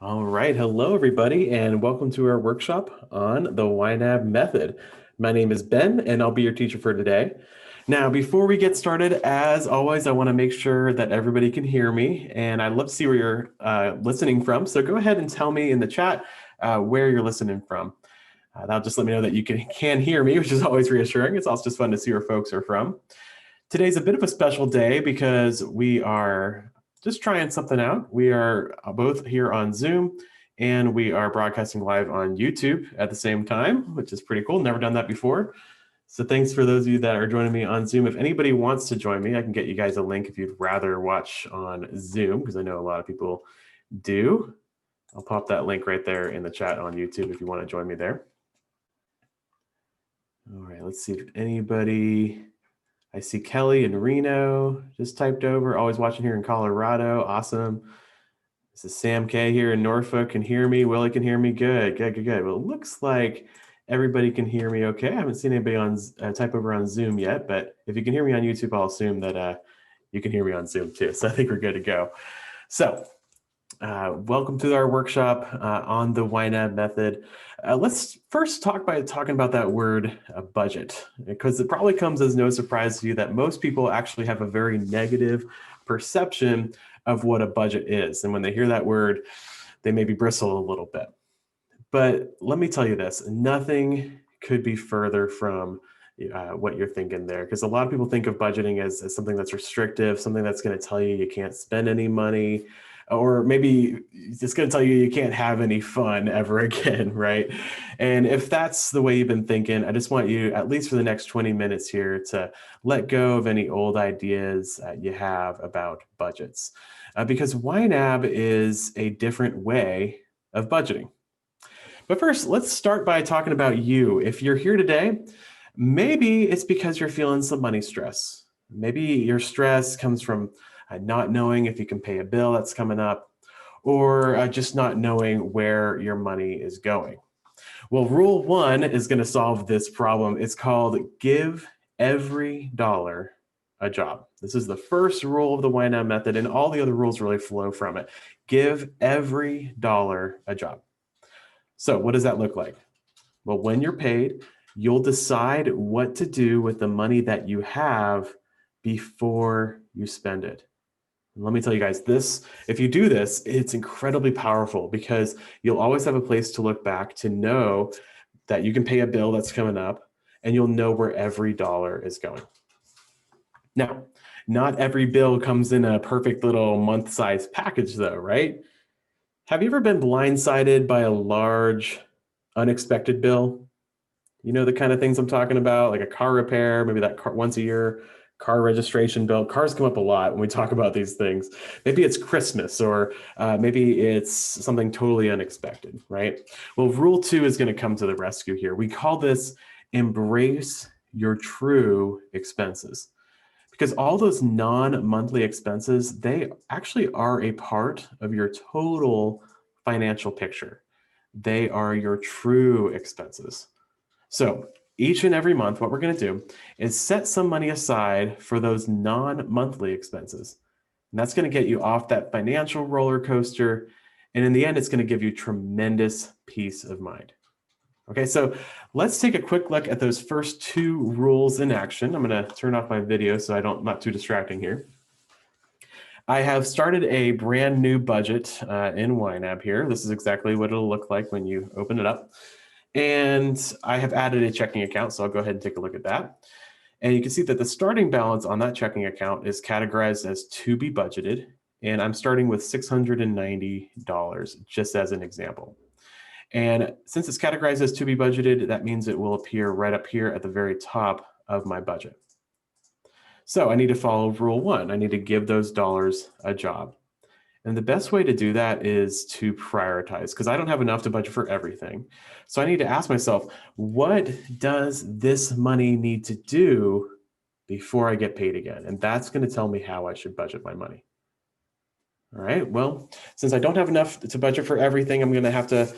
All right. Hello, everybody, and welcome to our workshop on the YNAB method. My name is Ben, and I'll be your teacher for today. Now, before we get started, as always, I want to make sure that everybody can hear me, and I'd love to see where you're listening from. So go ahead and tell me in the chat where you're listening from. That'll just let me know that you can hear me, which is always reassuring. It's also just fun to see where folks are from. Today's a bit of a special day because we are just trying something out. We are both here on Zoom and we are broadcasting live on YouTube at the same time, which is pretty cool. Never done that before. So thanks for those of you that are joining me on Zoom. If anybody wants to join me, I can get you guys a link if you'd rather watch on Zoom, because I know a lot of people do. I'll pop that link right there in the chat on YouTube if you want to join me there. All right, let's see if anybody... I see Kelly in Reno just typed over, always watching here in Colorado. Awesome. This is Sam K here in Norfolk, can hear me. Willie can hear me. Good. Well, it looks like everybody can hear me okay. I haven't seen anybody on type over on Zoom yet, but if you can hear me on YouTube, I'll assume that you can hear me on Zoom too. So I think we're good to go. So welcome to our workshop on the YNAB method. Let's first talk by talking about that word budget, because it probably comes as no surprise to you that most people actually have a very negative perception of what a budget is. And when they hear that word, they maybe bristle a little bit. But let me tell you this, nothing could be further from what you're thinking there, because a lot of people think of budgeting as something that's restrictive, something that's going to tell you you can't spend any money, or maybe it's going to tell you you can't have any fun ever again, right? And if that's the way you've been thinking, I just want you, at least for the next 20 minutes here, to let go of any old ideas you have about budgets. Because YNAB is a different way of budgeting. But first, let's start by talking about you. If you're here today, maybe it's because you're feeling some money stress. Maybe your stress comes from not knowing if you can pay a bill that's coming up, or just not knowing where your money is going. Well, rule one is going to solve this problem. It's called give every dollar a job. This is the first rule of the YNAB method, and all the other rules really flow from it. Give every dollar a job. So what does that look like? Well, when you're paid, you'll decide what to do with the money that you have before you spend it. And let me tell you guys, if you do this, it's incredibly powerful, because you'll always have a place to look back to know that you can pay a bill that's coming up, and you'll know where every dollar is going. Now, not every bill comes in a perfect little month-sized package though, right? Have you ever been blindsided by a large, unexpected bill? You know the kind of things I'm talking about, like a car repair, maybe that car once a year car registration bill. Cars come up a lot when we talk about these things. Maybe it's Christmas, or maybe it's something totally unexpected, right? Well, rule two is going to come to the rescue here. We call this embrace your true expenses. Because all those non-monthly expenses, they actually are a part of your total financial picture. They are your true expenses. So each and every month, what we're going to do is set some money aside for those non-monthly expenses. And that's going to get you off that financial roller coaster. And in the end, it's going to give you tremendous peace of mind. Okay, so let's take a quick look at those first two rules in action. I'm going to turn off my video so I'm not too distracting here. I have started a brand new budget in YNAB here. This is exactly what it'll look like when you open it up. And I have added a checking account, so I'll go ahead and take a look at that. And you can see that the starting balance on that checking account is categorized as to be budgeted. And I'm starting with $690, just as an example. And since it's categorized as to be budgeted, that means it will appear right up here at the very top of my budget. So I need to follow rule one. I need to give those dollars a job. And the best way to do that is to prioritize, because I don't have enough to budget for everything. So I need to ask myself, what does this money need to do before I get paid again? And that's going to tell me how I should budget my money. All right, well, since I don't have enough to budget for everything, I'm going to have to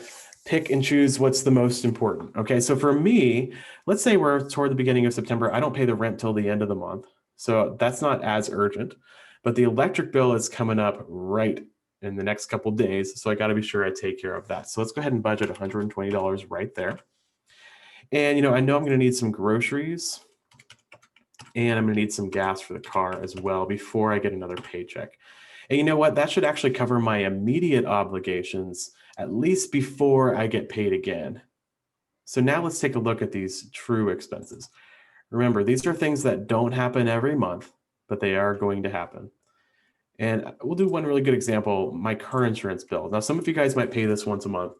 pick and choose what's the most important. Okay, so for me, let's say we're toward the beginning of September. I don't pay the rent till the end of the month. So that's not as urgent. But the electric bill is coming up right in the next couple days. So I got to be sure I take care of that. So let's go ahead and budget $120 right there. And I know I'm going to need some groceries, and I'm going to need some gas for the car as well before I get another paycheck. And you know what? That should actually cover my immediate obligations, at least before I get paid again. So now let's take a look at these true expenses. Remember, these are things that don't happen every month, but they are going to happen. And we'll do one really good example, my car insurance bill. Now, some of you guys might pay this once a month.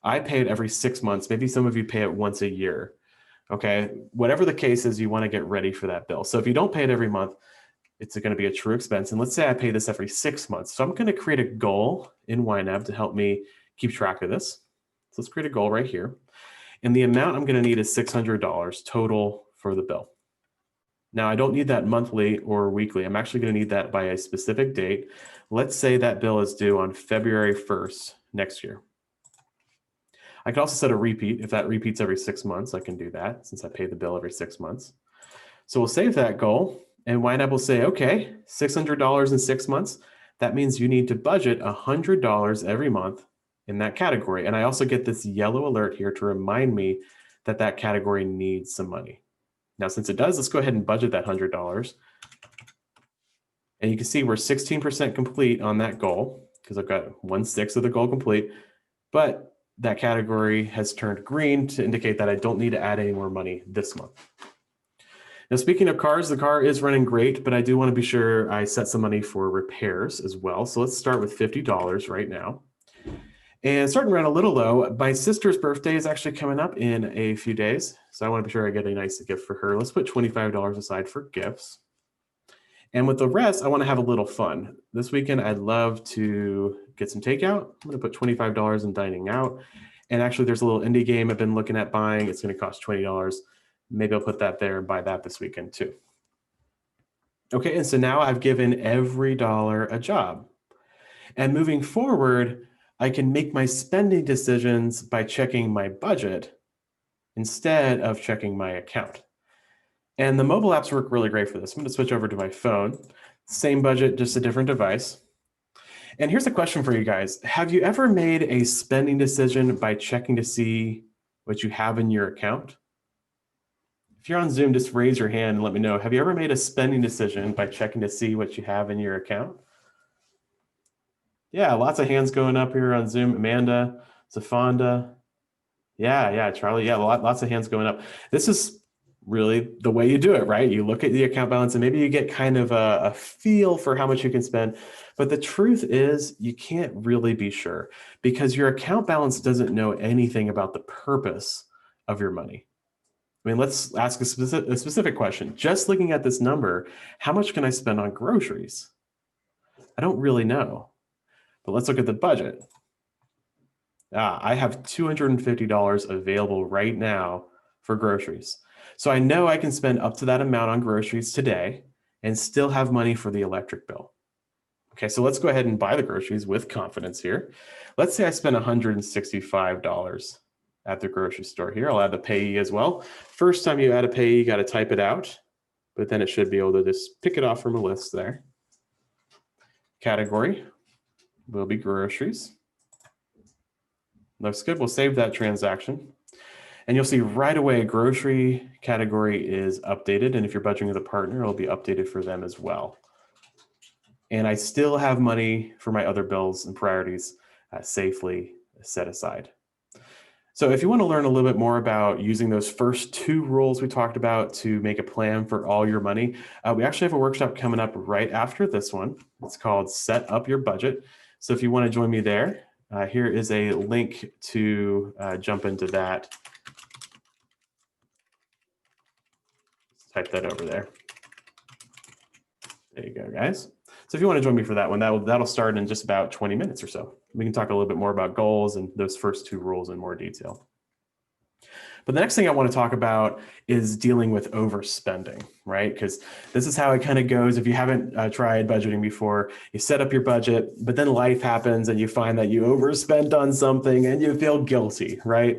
I pay it every 6 months. Maybe some of you pay it once a year. Okay, whatever the case is, you want to get ready for that bill. So if you don't pay it every month, it's going to be a true expense. And let's say I pay this every 6 months. So I'm going to create a goal in YNAB to help me keep track of this. So let's create a goal right here. And the amount I'm going to need is $600 total for the bill. Now, I don't need that monthly or weekly. I'm actually going to need that by a specific date. Let's say that bill is due on February 1st next year. I can also set a repeat. If that repeats every 6 months, I can do that since I pay the bill every 6 months. So we'll save that goal, and YNAB will say, okay, $600 in 6 months. That means you need to budget $100 every month in that category. And I also get this yellow alert here to remind me that that category needs some money. Now, since it does, let's go ahead and budget that $100. And you can see we're 16% complete on that goal because I've got 1/6 of the goal complete. But that category has turned green to indicate that I don't need to add any more money this month. Now, speaking of cars, the car is running great, but I do want to be sure I set some money for repairs as well. So let's start with $50 right now. And starting around a little low, my sister's birthday is actually coming up in a few days. So I want to be sure I get a nice gift for her. Let's put $25 aside for gifts. And with the rest, I want to have a little fun. This weekend, I'd love to get some takeout. I'm going to put $25 in dining out. And actually, there's a little indie game I've been looking at buying. It's going to cost $20. Maybe I'll put that there and buy that this weekend too. Okay, and so now I've given every dollar a job. And moving forward, I can make my spending decisions by checking my budget instead of checking my account. And the mobile apps work really great for this. I'm going to switch over to my phone. Same budget, just a different device. And here's a question for you guys. Have you ever made a spending decision by checking to see what you have in your account? If you're on Zoom, just raise your hand and let me know. Have you ever made a spending decision by checking to see what you have in your account? Yeah, lots of hands going up here on Zoom. Amanda, Zafonda. Yeah, Charlie. Yeah, lots of hands going up. This is really the way you do it, right? You look at the account balance and maybe you get kind of a feel for how much you can spend. But the truth is you can't really be sure because your account balance doesn't know anything about the purpose of your money. I mean, let's ask a specific question. Just looking at this number, how much can I spend on groceries? I don't really know. But let's look at the budget. I have $250 available right now for groceries. So I know I can spend up to that amount on groceries today and still have money for the electric bill. Okay, so let's go ahead and buy the groceries with confidence here. Let's say I spend $165 at the grocery store here. I'll add the payee as well. First time you add a payee, you got to type it out, but then it should be able to just pick it off from a list there. Category will be groceries. Looks good. We'll save that transaction. And you'll see right away a grocery category is updated. And if you're budgeting with a partner, it'll be updated for them as well. And I still have money for my other bills and priorities safely set aside. So if you want to learn a little bit more about using those first two rules we talked about to make a plan for all your money, we actually have a workshop coming up right after this one. It's called Set Up Your Budget. So if you want to join me there, here is a link to jump into that. Type that over there. There you go, guys. So if you want to join me for that one, that'll start in just about 20 minutes or so. We can talk a little bit more about goals and those first two rules in more detail. But the next thing I want to talk about is dealing with overspending, right? Because this is how it kind of goes. If you haven't tried budgeting before, you set up your budget, but then life happens and you find that you overspent on something and you feel guilty, right?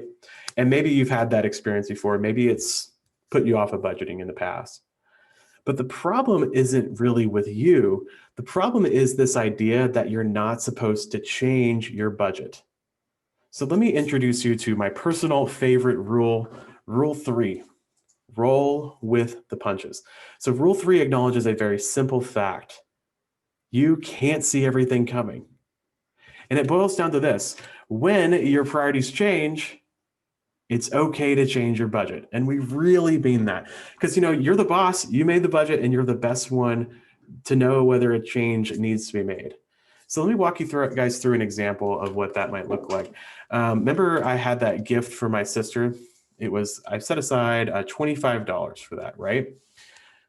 And maybe you've had that experience before. Maybe it's put you off of budgeting in the past. But the problem isn't really with you. The problem is this idea that you're not supposed to change your budget. So let me introduce you to my personal favorite rule, Rule 3. Roll with the punches. So Rule 3 acknowledges a very simple fact. You can't see everything coming. And it boils down to this. When your priorities change, it's okay to change your budget. And we really mean that. Because you're the boss, you made the budget, and you're the best one to know whether a change needs to be made. So let me walk you guys through an example of what that might look like. Remember I had that gift for my sister? I set aside $25 for that, right?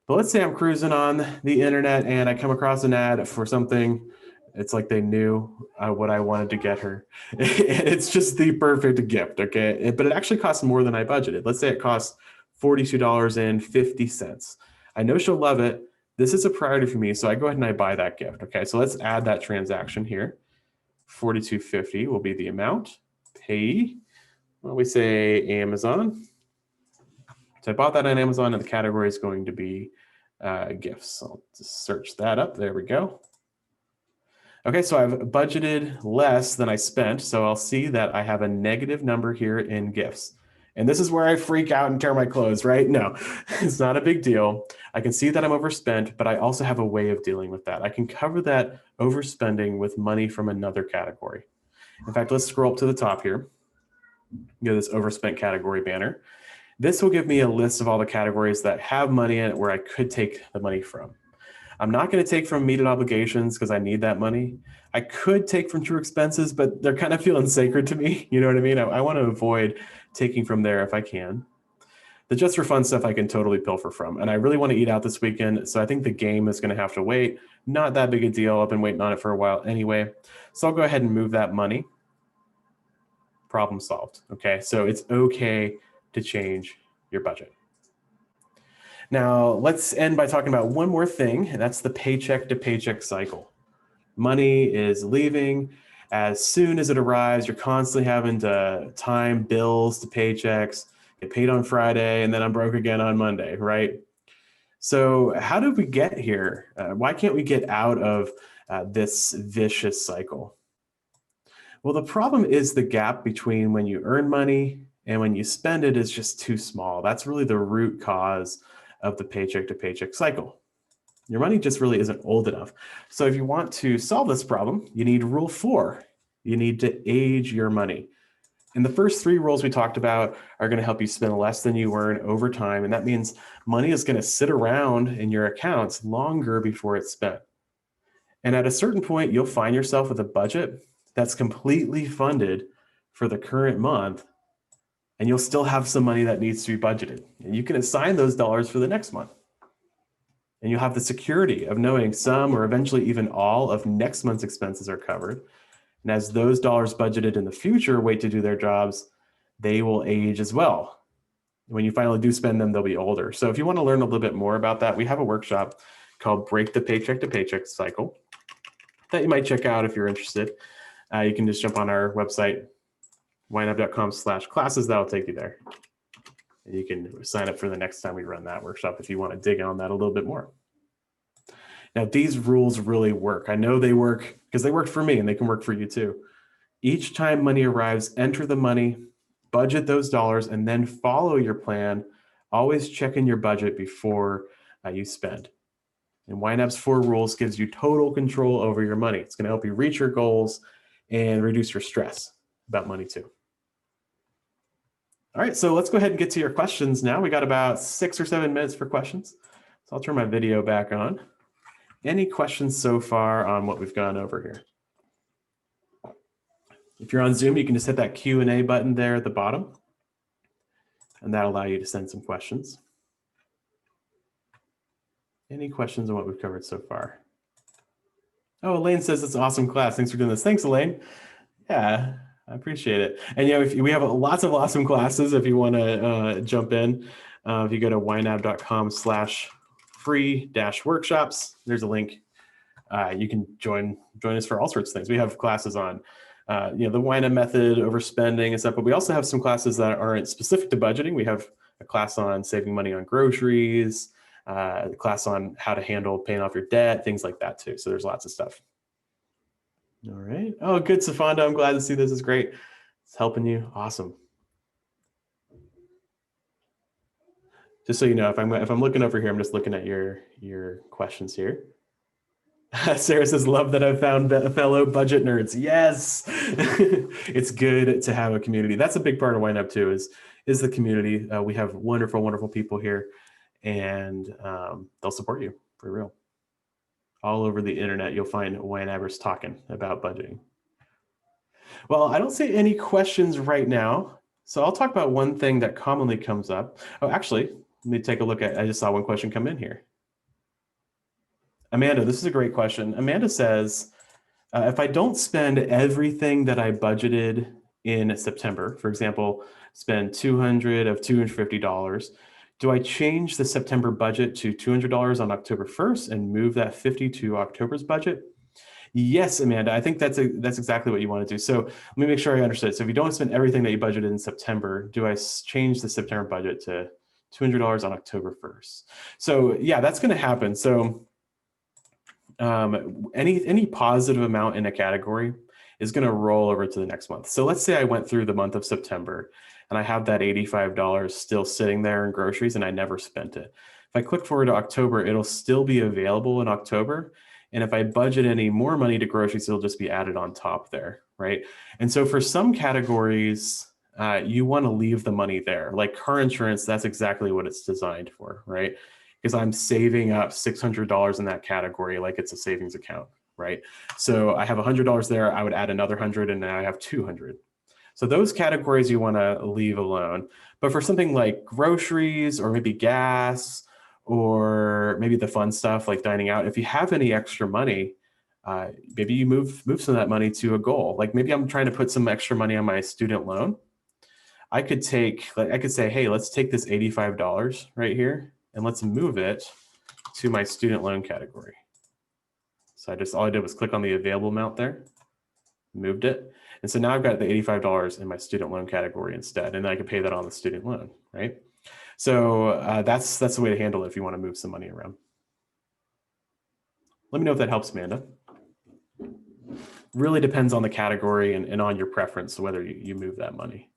But let's say I'm cruising on the internet and I come across an ad for something. It's like they knew what I wanted to get her. It's just the perfect gift, okay? But it actually costs more than I budgeted. Let's say it costs $42.50. I know she'll love it. This is a priority for me, so I go ahead and I buy that gift, okay? So let's add that transaction here. $42.50 will be the amount. Pay, well, we say Amazon. So I bought that on Amazon, and the category is going to be gifts. I'll just search that up. There we go. Okay, so I've budgeted less than I spent, so I'll see that I have a negative number here in gifts. And this is where I freak out and tear my clothes, right? No, it's not a big deal. I can see that I'm overspent, but I also have a way of dealing with that. I can cover that overspending with money from another category. In fact, let's scroll up to the top here. Go to this overspent category banner. This will give me a list of all the categories that have money in it where I could take the money from. I'm not going to take from immediate obligations because I need that money. I could take from true expenses, but they're kind of feeling sacred to me. You know what I mean? I want to avoid taking from there if I can. The just for fun stuff I can totally pilfer from. And I really want to eat out this weekend, so I think the game is going to have to wait. Not that big a deal. I've been waiting on it for a while anyway. So I'll go ahead and move that money. Problem solved. Okay, so it's okay to change your budget. Now, let's end by talking about one more thing, and that's the paycheck to paycheck cycle. Money is leaving. As soon as it arrives, you're constantly having to time bills to paychecks, get paid on Friday, and then I'm broke again on Monday, right? So how did we get here? Why can't we get out of this vicious cycle? Well, the problem is the gap between when you earn money and when you spend it is just too small. That's really the root cause of the paycheck to paycheck cycle. Your money just really isn't old enough. So if you want to solve this problem, you need Rule 4. You need to age your money. And the first 3 rules we talked about are going to help you spend less than you earn over time. And that means money is going to sit around in your accounts longer before it's spent. And at a certain point, you'll find yourself with a budget that's completely funded for the current month, and you'll still have some money that needs to be budgeted. And you can assign those dollars for the next month. And you'll have the security of knowing some or eventually even all of next month's expenses are covered. And as those dollars budgeted in the future wait to do their jobs, they will age as well. When you finally do spend them, they'll be older. So if you want to learn a little bit more about that, we have a workshop called Break the Paycheck to Paycheck Cycle that you might check out if you're interested. You can just jump on our website, YNAB.com/classes. That'll take you there. And you can sign up for the next time we run that workshop if you want to dig on that a little bit more. Now, these rules really work. I know they work because they worked for me, and they can work for you too. Each time money arrives, enter the money, budget those dollars, and then follow your plan. Always check in your budget before you spend. And YNAB's 4 rules gives you total control over your money. It's going to help you reach your goals and reduce your stress about money too. All right, so let's go ahead and get to your questions now. We got about 6 or 7 minutes for questions. So I'll turn my video back on. Any questions so far on what we've gone over here? If you're on Zoom, you can just hit that Q&A button there at the bottom, and that'll allow you to send some questions. Any questions on what we've covered so far? Oh, Elaine says it's an awesome class. Thanks for doing this. Thanks, Elaine. Yeah, I appreciate it. And if we have lots of awesome classes if you want to jump in. If you go to ynab.com/free-workshops, there's a link. You can join us for all sorts of things. We have classes on the YNAB method, overspending and stuff, but we also have some classes that aren't specific to budgeting. We have a class on saving money on groceries. class on how to handle paying off your debt, things like that too. So there's lots of stuff. All right. Oh, good, Safanda. I'm glad to see this is great. It's helping you. Awesome. Just so you know, if I'm looking over here, I'm just looking at your questions here. Sarah says, love that I've found fellow budget nerds. Yes. It's good to have a community. That's a big part of YNAB too, is the community. We have wonderful, wonderful people here, and they'll support you for real. All over the internet, you'll find YNABers talking about budgeting. Well, I don't see any questions right now. So I'll talk about one thing that commonly comes up. Oh, actually, let me take a look at, I just saw one question come in here. Amanda, this is a great question. Amanda says, if I don't spend everything that I budgeted in September, for example, spend $200 of $250, do I change the September budget to $200 on October 1st and move that 50 to October's budget? Yes, Amanda, I think that's exactly what you want to do. So let me make sure I understood. So if you don't spend everything that you budgeted in September, do I change the September budget to $200 on October 1st? So yeah, that's going to happen. So any positive amount in a category is going to roll over to the next month. So let's say I went through the month of September and I have that $85 still sitting there in groceries and I never spent it. If I click forward to October, it'll still be available in October. And if I budget any more money to groceries, it'll just be added on top there, right? And so for some categories, you want to leave the money there. Like car insurance, that's exactly what it's designed for, right? Because I'm saving up $600 in that category like it's a savings account, right? So I have $100 there, I would add another 100 and now I have 200. So those categories you want to leave alone. But for something like groceries or maybe gas or maybe the fun stuff like dining out, if you have any extra money, maybe you move some of that money to a goal. Like maybe I'm trying to put some extra money on my student loan. I could say, hey, let's take this $85 right here and let's move it to my student loan category. So all I did was click on the available amount there, moved it. And so now I've got the $85 in my student loan category instead, and I can pay that on the student loan, right? So that's the way to handle it if you want to move some money around. Let me know if that helps, Amanda. Really depends on the category and on your preference, whether you move that money.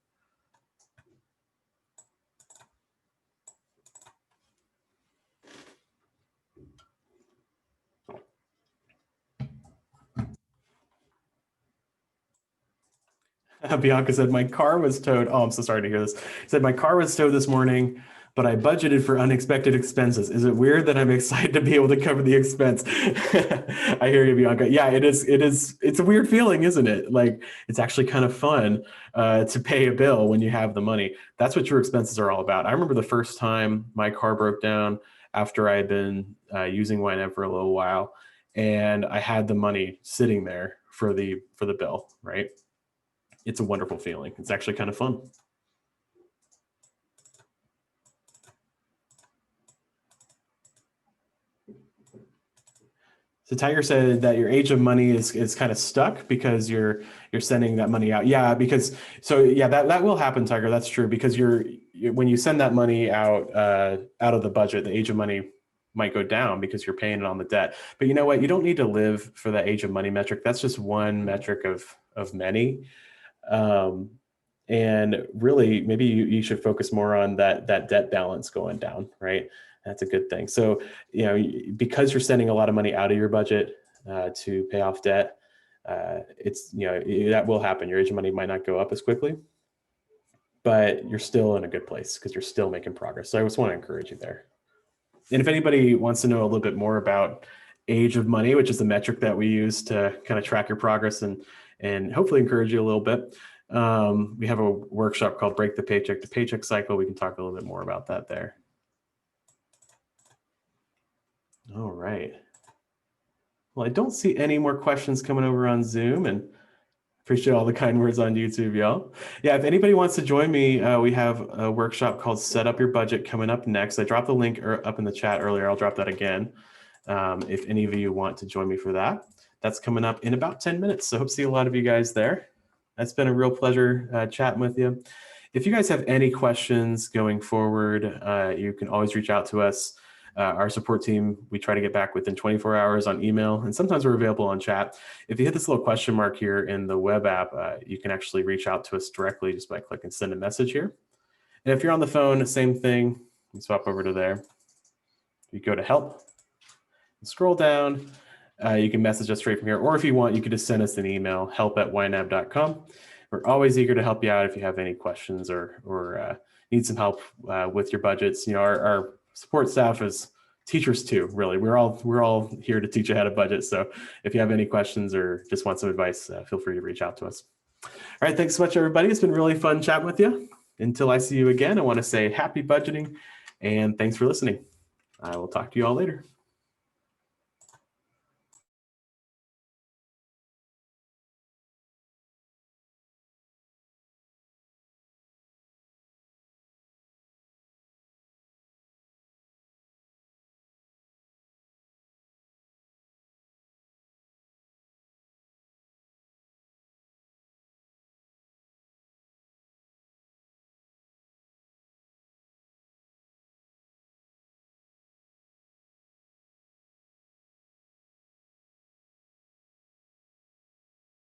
Bianca said, my car was towed. Oh, I'm so sorry to hear this. Said, my car was towed this morning, but I budgeted for unexpected expenses. Is it weird that I'm excited to be able to cover the expense? I hear you, Bianca. Yeah, it is. It's a weird feeling, isn't it? Like, it's actually kind of fun to pay a bill when you have the money. That's what your expenses are all about. I remember the first time my car broke down after I had been using YNAB for a little while, and I had the money sitting there for the bill, right? It's a wonderful feeling. It's actually kind of fun. So Tiger said that your age of money is kind of stuck because you're sending that money out. Yeah, that will happen, Tiger. That's true, because when you send that money out of the budget, the age of money might go down because you're paying it on the debt. But you know what? You don't need to live for that age of money metric. That's just one metric of many. And really, maybe you should focus more on that debt balance going down, right? That's a good thing. So, because you're sending a lot of money out of your budget to pay off debt, that will happen. Your age of money might not go up as quickly, but you're still in a good place because you're still making progress. So I just want to encourage you there. And if anybody wants to know a little bit more about age of money, which is the metric that we use to kind of track your progress and hopefully encourage you a little bit, we have a workshop called Break the Paycheck to Paycheck Cycle. We can talk a little bit more about that there. All right. Well, I don't see any more questions coming over on Zoom, and appreciate all the kind words on YouTube, y'all. Yeah, if anybody wants to join me, we have a workshop called Set Up Your Budget coming up next. I dropped the link up in the chat earlier. I'll drop that again if any of you want to join me for that. That's coming up in about 10 minutes, so hope to see a lot of you guys there. It's been a real pleasure chatting with you. If you guys have any questions going forward, you can always reach out to us. Our support team, we try to get back within 24 hours on email, and sometimes we're available on chat. If you hit this little question mark here in the web app, you can actually reach out to us directly just by clicking send a message here. And if you're on the phone, same thing. You swap over to there. You go to help, scroll down. You can message us straight from here, or if you want, you could just send us an email, help@ynab.com. We're always eager to help you out if you have any questions or need some help with your budgets. You know, our support staff is teachers too, really. We're all here to teach you how to budget. So if you have any questions or just want some advice, feel free to reach out to us. All right, thanks so much, everybody. It's been really fun chatting with you. Until I see you again, I want to say happy budgeting and thanks for listening. I will talk to you all later.